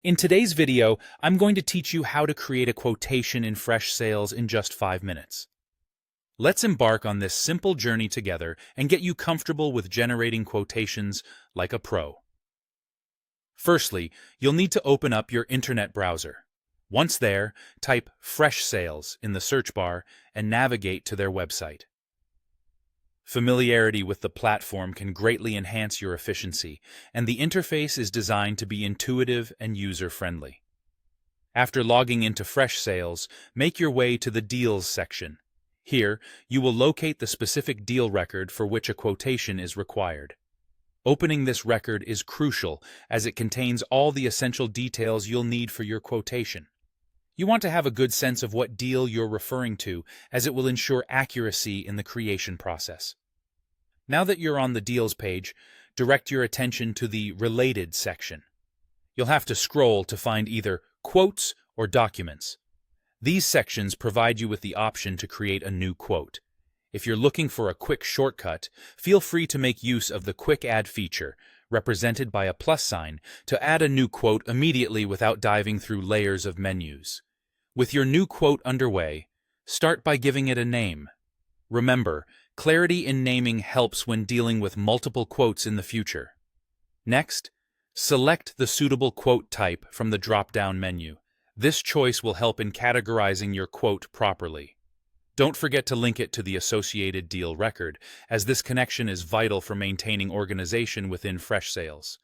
In today's video, I'm going to teach you how to create a quotation in Freshsales in just 5 minutes. Let's embark on this simple journey together and get you comfortable with generating quotations like a pro. Firstly, you'll need to open up your internet browser. Once there, type Freshsales in the search bar and navigate to their website. Familiarity with the platform can greatly enhance your efficiency, and the interface is designed to be intuitive and user-friendly. After logging into Freshsales, make your way to the Deals section. Here, you will locate the specific deal record for which a quotation is required. Opening this record is crucial as it contains all the essential details you'll need for your quotation. You want to have a good sense of what deal you're referring to, as it will ensure accuracy in the creation process. Now that you're on the Deals page, direct your attention to the Related section. You'll have to scroll to find either Quotes or Documents. These sections provide you with the option to create a new quote. If you're looking for a quick shortcut, feel free to make use of the Quick Add feature, represented by a plus sign, to add a new quote immediately without diving through layers of menus. With your new quote underway, start by giving it a name. Remember, clarity in naming helps when dealing with multiple quotes in the future. Next, select the suitable quote type from the drop-down menu. This choice will help in categorizing your quote properly. Don't forget to link it to the associated deal record, as this connection is vital for maintaining organization within Freshsales.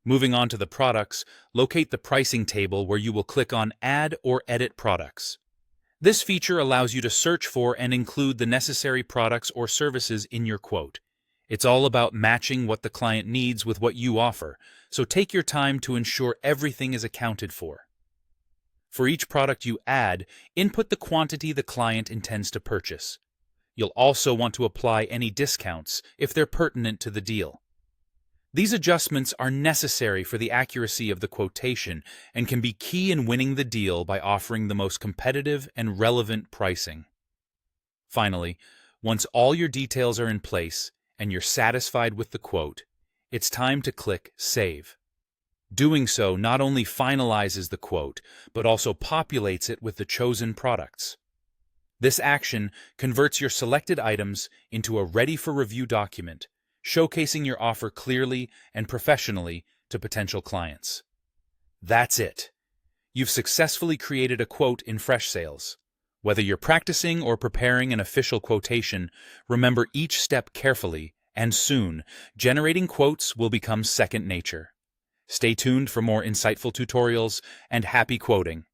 Moving on to the products, locate the pricing table where you will click on Add or Edit Products. This feature allows you to search for and include the necessary products or services in your quote. It's all about matching what the client needs with what you offer, so take your time to ensure everything is accounted for. For each product you add, input the quantity the client intends to purchase. You'll also want to apply any discounts if they're pertinent to the deal. These adjustments are necessary for the accuracy of the quotation and can be key in winning the deal by offering the most competitive and relevant pricing. Finally, once all your details are in place and you're satisfied with the quote, it's time to click Save. Doing so not only finalizes the quote, but also populates it with the chosen products. This action converts your selected items into a ready-for-review document, showcasing your offer clearly and professionally to potential clients. That's it. You've successfully created a quote in Freshsales. Whether you're practicing or preparing an official quotation, remember each step carefully, and soon, generating quotes will become second nature. Stay tuned for more insightful tutorials, and happy quoting!